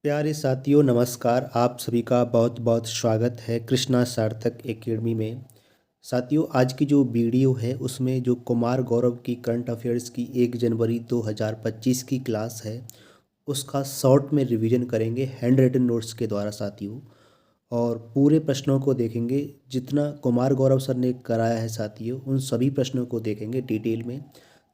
प्यारे साथियों नमस्कार। आप सभी का बहुत बहुत स्वागत है कृष्णा सार्थक एकेडमी में। साथियों आज की जो वीडियो है उसमें जो कुमार गौरव की करंट अफेयर्स की 1 जनवरी 2025 की क्लास है उसका शॉर्ट में रिवीजन करेंगे हैंड रिटन नोट्स के द्वारा साथियों, और पूरे प्रश्नों को देखेंगे। जितना कुमार गौरव सर ने कराया है साथियों उन सभी प्रश्नों को देखेंगे डिटेल में।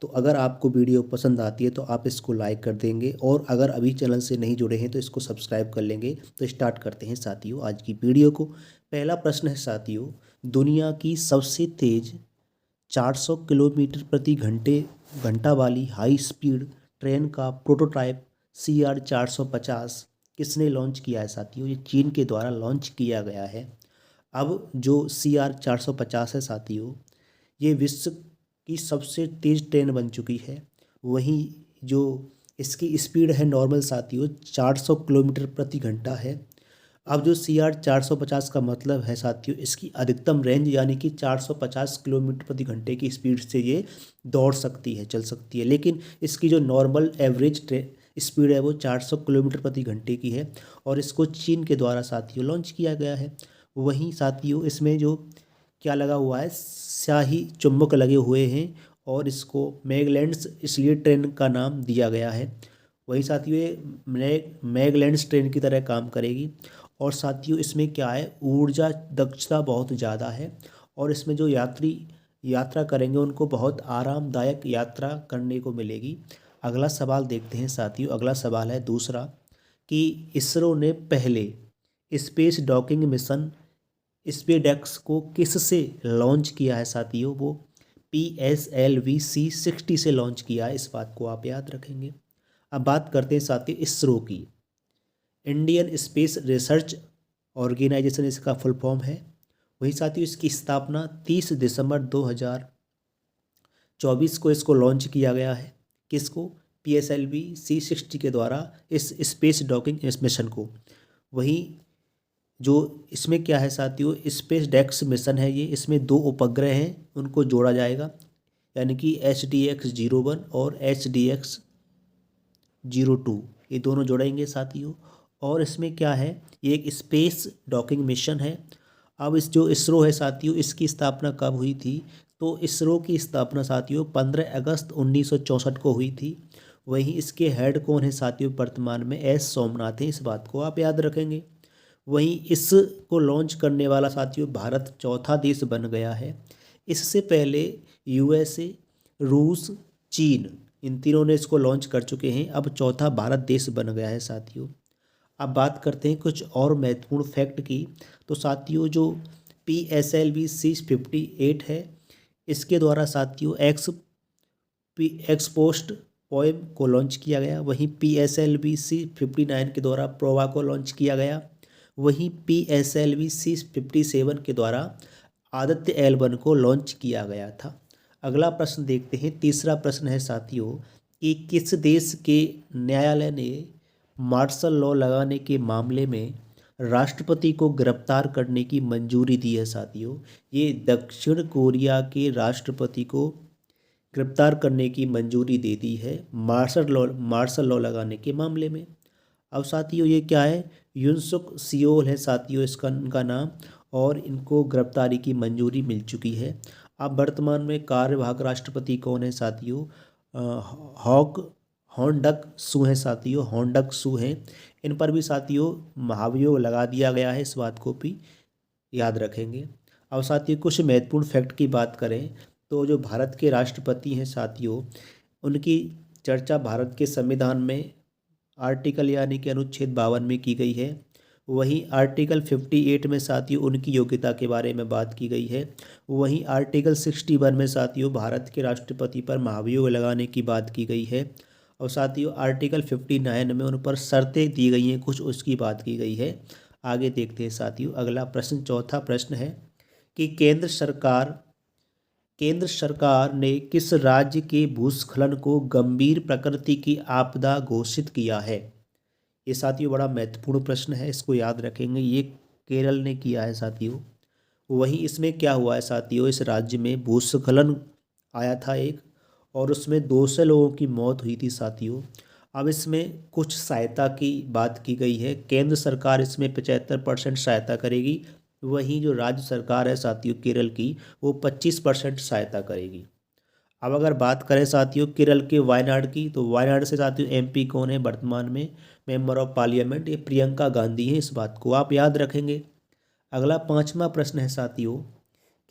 तो अगर आपको वीडियो पसंद आती है तो आप इसको लाइक कर देंगे, और अगर अभी चैनल से नहीं जुड़े हैं तो इसको सब्सक्राइब कर लेंगे। तो स्टार्ट करते हैं साथियों आज की वीडियो को। पहला प्रश्न है साथियों, दुनिया की सबसे तेज 400 किलोमीटर प्रति घंटा वाली हाई स्पीड ट्रेन का प्रोटोटाइप CR 450 किसने लॉन्च किया है साथियों? ये चीन के द्वारा लॉन्च किया गया है। अब जो CR 450 है साथियों, ये विश्व की सबसे तेज़ ट्रेन बन चुकी है। वहीं जो इसकी स्पीड है नॉर्मल साथियों 400 किलोमीटर प्रति घंटा है। अब जो CR 450 का मतलब है साथियों, इसकी अधिकतम रेंज यानी कि 450 किलोमीटर प्रति घंटे की स्पीड से ये दौड़ सकती है, चल सकती है। लेकिन इसकी जो नॉर्मल एवरेज स्पीड है वो 400 किलोमीटर प्रति घंटे की है, और इसको चीन के द्वारा साथियों लॉन्च किया गया है। वहीं साथियों इसमें जो क्या लगा हुआ है, स्याही चुंबक लगे हुए हैं, और इसको मैगलेंड्स इसलिए ट्रेन का नाम दिया गया है। वही साथियों ये मैगलेंड्स ट्रेन की तरह काम करेगी। और साथियों इसमें क्या है, ऊर्जा दक्षता बहुत ज़्यादा है, और इसमें जो यात्री यात्रा करेंगे उनको बहुत आरामदायक यात्रा करने को मिलेगी। अगला सवाल देखते हैं साथियों। अगला सवाल है दूसरा, कि इसरो ने पहले स्पेस डॉकिंग मिशन स्पेसएक्स को किससे लॉन्च किया है साथियों? वो PSLV-C60 से लॉन्च किया है। इस बात को आप याद रखेंगे। अब बात करते हैं साथियों इसरो की। इंडियन स्पेस रिसर्च ऑर्गेनाइजेशन इसका फुल फॉर्म है। वही साथियों इसकी स्थापना 30 दिसंबर 2024 को इसको लॉन्च किया गया है। किसको? PSLV-C60 के द्वारा इस स्पेस डॉकिंग मिशन को। वहीं जो इसमें क्या है साथियों, स्पेस डेक्स मिशन है ये, इसमें 2 उपग्रह हैं उनको जोड़ा जाएगा, यानी कि HDX-01 और HDX-02, ये दोनों जोड़ेंगे साथियों। और इसमें क्या है, ये एक स्पेस डॉकिंग मिशन है। अब इस जो इसरो है साथियों, इसकी स्थापना कब हुई थी? तो इसरो की स्थापना साथियों 15 अगस्त 1964 को हुई थी। वहीं इसके हेड कौन है साथियों? वर्तमान में S सोमनाथ हैं। इस बात को आप याद रखेंगे। वहीं इसको लॉन्च करने वाला साथियों भारत चौथा देश बन गया है। इससे पहले USA, रूस, चीन, इन तीनों ने इसको लॉन्च कर चुके हैं। अब चौथा भारत देश बन गया है साथियों। अब बात करते हैं कुछ और महत्वपूर्ण फैक्ट की। तो साथियों जो PSLV-C58 है, इसके द्वारा साथियों एक्सपोस्ट पोएम को लॉन्च किया गया। वहीं PSLV-C59 के द्वारा प्रोवा को लॉन्च किया गया। वहीं PSLV-C57 के द्वारा आदित्य L1 को लॉन्च किया गया था। अगला प्रश्न देखते हैं। तीसरा प्रश्न है साथियों, कि किस देश के न्यायालय ने मार्शल लॉ लगाने के मामले में राष्ट्रपति को गिरफ्तार करने की मंजूरी दी है साथियों? ये दक्षिण कोरिया के राष्ट्रपति को गिरफ्तार करने की मंजूरी दे दी है मार्शल लॉ लगाने के मामले में। अब साथियों ये क्या है, युनसुक सियोल है साथियों इसका इनका नाम, और इनको गिरफ्तारी की मंजूरी मिल चुकी है। अब वर्तमान में कार्यवाहक राष्ट्रपति कौन है साथियों? होंडक सू हैं साथियों, होंडक सू हैं। इन पर भी साथियों महाभियोग लगा दिया गया है। इस बात को भी याद रखेंगे। अब साथियों कुछ महत्वपूर्ण फैक्ट की बात करें तो जो भारत के राष्ट्रपति हैं साथियों, उनकी चर्चा भारत के संविधान में आर्टिकल यानी कि अनुच्छेद 52 में की गई है। वहीं आर्टिकल 58 में साथियों उनकी योग्यता के बारे में बात की गई है। वहीं आर्टिकल 61 में साथियों भारत के राष्ट्रपति पर महाभियोग लगाने की बात की गई है। और साथियों आर्टिकल 59 में उन पर शर्तें दी गई हैं, कुछ उसकी बात की गई है। आगे देखते हैं साथियों अगला प्रश्न। चौथा प्रश्न है कि केंद्र सरकार ने किस राज्य के भूस्खलन को गंभीर प्रकृति की आपदा घोषित किया है? ये साथियों बड़ा महत्वपूर्ण प्रश्न है, इसको याद रखेंगे। ये केरल ने किया है साथियों। वहीं इसमें क्या हुआ है साथियों, इस राज्य में भूस्खलन आया था एक, और उसमें 200 लोगों की मौत हुई थी साथियों। अब इसमें कुछ सहायता की बात की गई है। केंद्र सरकार इसमें 75% सहायता करेगी, वहीं जो राज्य सरकार है साथियों केरल की, वो 25% सहायता करेगी। अब अगर बात करें साथियों केरल के वायनाड की, तो वायनाड से साथियों एमपी कौन है वर्तमान में मेंबर ऑफ पार्लियामेंट, ये प्रियंका गांधी है। इस बात को आप याद रखेंगे। अगला 5वां प्रश्न है साथियों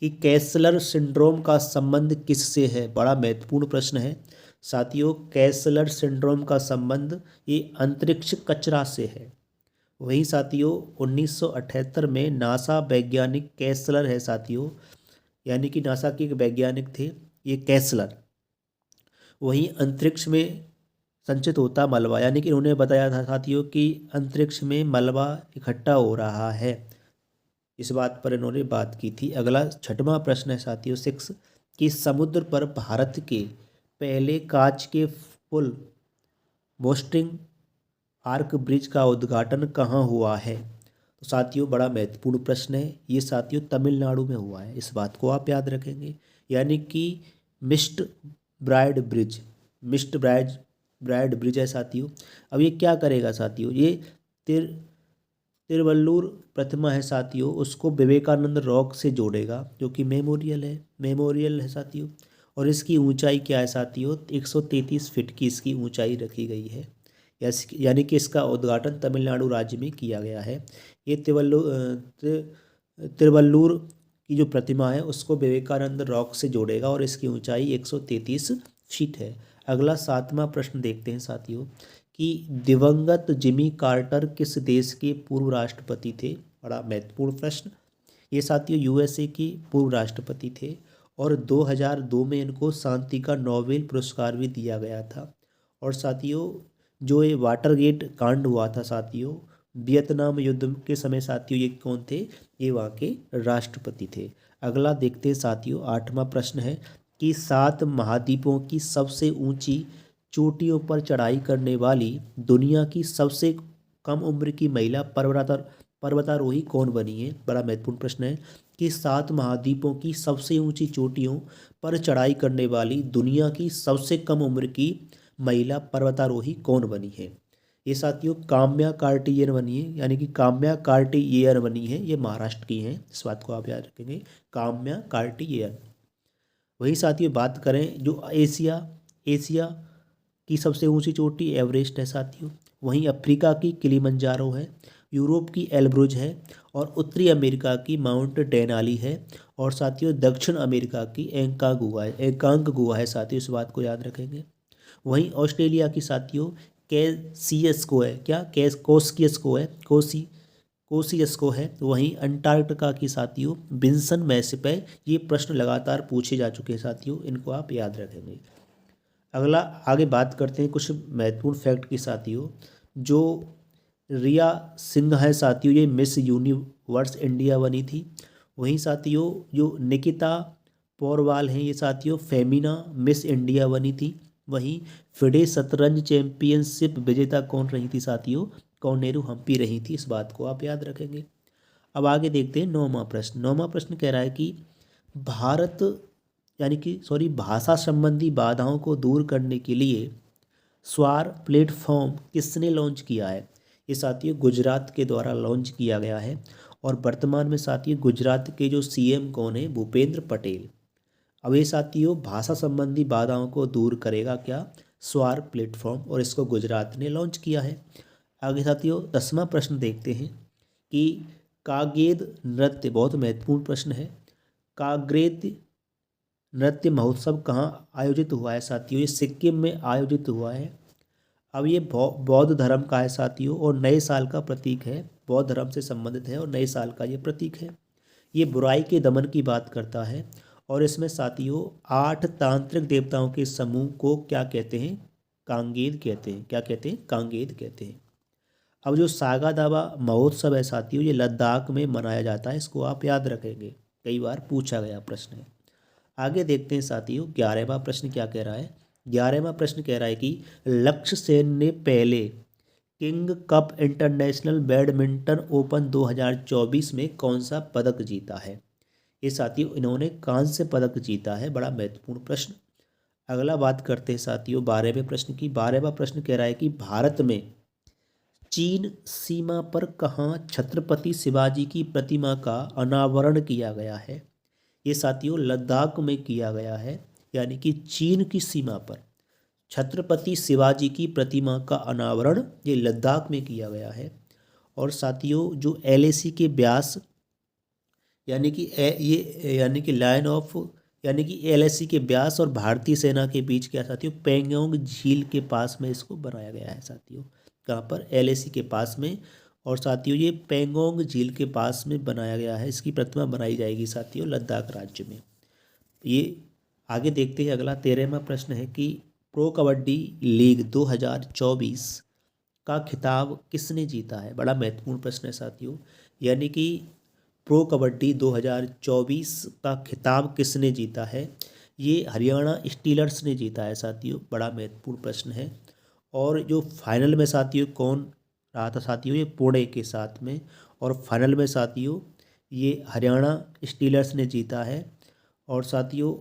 कि कैसलर सिंड्रोम का संबंध किससे है। बड़ा महत्वपूर्ण प्रश्न है साथियों। कैसलर सिंड्रोम का संबंध ये अंतरिक्ष कचरा से है। वहीं साथियों 1978 में नासा वैज्ञानिक कैसलर है साथियों, यानी कि नासा के एक वैज्ञानिक थे ये कैसलर, वहीं अंतरिक्ष में संचित होता मलबा, यानी कि उन्होंने बताया था साथियों कि अंतरिक्ष में मलबा इकट्ठा हो रहा है। इस बात पर इन्होंने बात की थी। अगला 6वां प्रश्न है साथियों 6 कि समुद्र पर भारत के पहले कांच के पुल बोस्टिंग आर्क ब्रिज का उद्घाटन कहाँ हुआ है। तो साथियों बड़ा महत्वपूर्ण प्रश्न है ये साथियों, तमिलनाडु में हुआ है। इस बात को आप याद रखेंगे, यानी कि mist bride bridge, mist bride bridge है साथियों। अब ये क्या करेगा साथियों, ये तिर तिरुवल्लुर प्रतिमा है साथियों, उसको विवेकानंद रॉक से जोड़ेगा, जो कि मेमोरियल है साथियों। और इसकी ऊंचाई क्या है साथियों, 133 फीट की इसकी ऊंचाई रखी गई है। यानी कि इसका उद्घाटन तमिलनाडु राज्य में किया गया है। ये तिरुवल्लुर की जो प्रतिमा है उसको विवेकानंद रॉक से जोड़ेगा और इसकी ऊंचाई 133 फीट है। अगला 7वां प्रश्न देखते हैं साथियों कि दिवंगत जिमी कार्टर किस देश के पूर्व राष्ट्रपति थे। बड़ा महत्वपूर्ण प्रश्न। ये साथियों यूएसए के पूर्व राष्ट्रपति थे और 2002 में इनको शांति का नोबेल पुरस्कार भी दिया गया था। और साथियों जो ये वाटरगेट कांड हुआ था साथियों वियतनाम युद्ध के समय साथियों, ये कौन थे, ये वहाँ के राष्ट्रपति थे। अगला देखते हैं साथियों 8वां प्रश्न है कि 7 महाद्वीपों की सबसे ऊंची चोटियों पर चढ़ाई करने वाली दुनिया की सबसे कम उम्र की महिला पर्वतारोही कौन बनी है। बड़ा महत्वपूर्ण प्रश्न है कि 7 महाद्वीपों की सबसे ऊंची चोटियों पर चढ़ाई करने वाली दुनिया की सबसे कम उम्र की महिला पर्वतारोही कौन बनी है। ये साथियों काम्या कार्तिकेयन बनी है, यानी कि काम्या कार्तिकेयन बनी है, ये महाराष्ट्र की हैं। इस बात को आप याद रखेंगे, काम्या कार्तिकेयन। वही साथियों बात करें जो एशिया की सबसे ऊंची चोटी एवरेस्ट है साथियों। वहीं अफ्रीका की किलिमंजारो है, यूरोप की एल्ब्रुज है और उत्तरी अमेरिका की माउंट डेनाली है। और साथियों दक्षिण अमेरिका की एकांक गुहा है साथियों, इस बात को याद रखेंगे। वहीं ऑस्ट्रेलिया की साथियों कैसियस्को है, क्या कोस्कियस्को है, कोसियस्को है। वहीं अंटार्कटिका की साथियों विंसन मैसिप है। ये प्रश्न लगातार पूछे जा चुके हैं साथियों, इनको आप याद रखेंगे। अगला आगे बात करते हैं कुछ महत्वपूर्ण फैक्ट की साथियों। जो रिया सिंह है साथियों, ये मिस यूनिवर्स इंडिया बनी थी। वहीं साथियों जो निकिता पौरवाल हैं, ये साथियों फेमिना मिस इंडिया बनी थी। वहीं फिडे शतरंज चैंपियनशिप विजेता कौन रही थी साथियों, कौनेरू हम्पी रही थी। इस बात को आप याद रखेंगे। अब आगे देखते हैं 9वां प्रश्न। 9वां प्रश्न कह रहा है कि भाषा संबंधी बाधाओं को दूर करने के लिए स्वार प्लेटफॉर्म किसने लॉन्च किया है। ये साथियों गुजरात के द्वारा लॉन्च किया गया है और वर्तमान में साथियों गुजरात के जो सीएम कौन है, भूपेंद्र पटेल। अब ये साथियों भाषा संबंधी बाधाओं को दूर करेगा क्या, स्वार प्लेटफॉर्म, और इसको गुजरात ने लॉन्च किया है। आगे साथियों 10वां प्रश्न देखते हैं कि कागेद नृत्य, बहुत महत्वपूर्ण प्रश्न है, कागेद नृत्य महोत्सव कहाँ आयोजित हुआ है साथियों। ये सिक्किम में आयोजित हुआ है। अब ये बौद्ध धर्म का है साथियों और नए साल का प्रतीक है, बौद्ध धर्म से संबंधित है और नए साल का ये प्रतीक है। ये बुराई के दमन की बात करता है और इसमें साथियों 8 तांत्रिक देवताओं के समूह को क्या कहते हैं, कांगेद कहते हैं। क्या कहते हैं, कांगेद कहते हैं। अब जो सागा दावा महोत्सव है साथियों, ये लद्दाख में मनाया जाता है, इसको आप याद रखेंगे, कई बार पूछा गया प्रश्न है। आगे देखते हैं साथियों 11वां प्रश्न क्या कह रहा है। 11वां प्रश्न कह रहा है कि लक्ष्य सेन ने पहले king cup international badminton open 2024 में कौन सा पदक जीता है। ये साथियों इन्होंने कांस्य पदक जीता है। बड़ा महत्वपूर्ण प्रश्न। अगला बात करते हैं साथियों 12वें प्रश्न की। 12वां प्रश्न कह रहा है कि भारत में चीन सीमा पर कहाँ छत्रपति शिवाजी की प्रतिमा का अनावरण किया गया है? ये साथियों लद्दाख में किया गया है, यानी कि चीन की सीमा पर छत्रपति शिवाजी की प्रतिमा का अनावरण ये लद्दाख में किया गया है। और साथियों जो एलएसी के व्यास यानी कि ये यानी कि लाइन ऑफ यानी कि एलएसी के व्यास और भारतीय सेना के बीच क्या साथियों पेंगोंग झील के पास में इसको बनाया गया है साथियों। कहाँ पर? एलएसी के पास में। और साथियों ये पेंगोंग झील के पास में बनाया गया है, इसकी प्रतिमा बनाई जाएगी साथियों लद्दाख राज्य में। ये आगे देखते हैं। अगला 13वां प्रश्न है कि प्रो कबड्डी लीग 2024 का खिताब किसने जीता है? बड़ा महत्वपूर्ण प्रश्न है साथियों। यानी कि प्रो कबड्डी 2024 का खिताब किसने जीता है? ये हरियाणा स्टीलर्स ने जीता है साथियों। बड़ा महत्वपूर्ण प्रश्न है। और जो फाइनल में साथियों कौन रहा था साथियों? ये पुणे के साथ में। और फाइनल में साथियों ये हरियाणा स्टीलर्स ने जीता है। और साथियों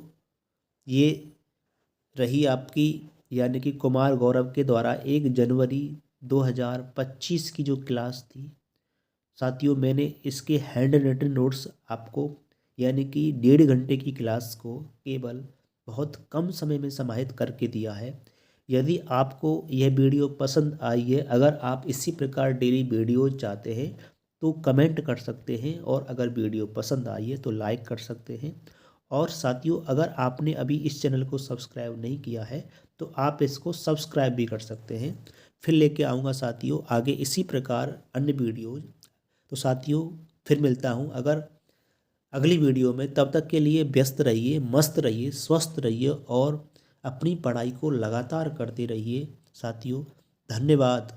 ये रही आपकी यानी कि कुमार गौरव के द्वारा 1 जनवरी 2025 की जो क्लास थी साथियों, मैंने इसके हैंड रिटन नोट्स आपको यानी कि 1.5 घंटे की क्लास को केवल बहुत कम समय में समाहित करके दिया है। यदि आपको यह वीडियो पसंद आई है, अगर आप इसी प्रकार डेली वीडियो चाहते हैं तो कमेंट कर सकते हैं, और अगर वीडियो पसंद आई है तो लाइक कर सकते हैं। और साथियों अगर आपने अभी इस चैनल को सब्सक्राइब नहीं किया है तो आप इसको सब्सक्राइब भी कर सकते हैं। फिर लेके आऊँगा साथियों आगे इसी प्रकार अन्य वीडियोज़। तो साथियों फिर मिलता हूँ अगर अगली वीडियो में। तब तक के लिए व्यस्त रहिए, मस्त रहिए, स्वस्थ रहिए और अपनी पढ़ाई को लगातार करते रहिए साथियों। धन्यवाद।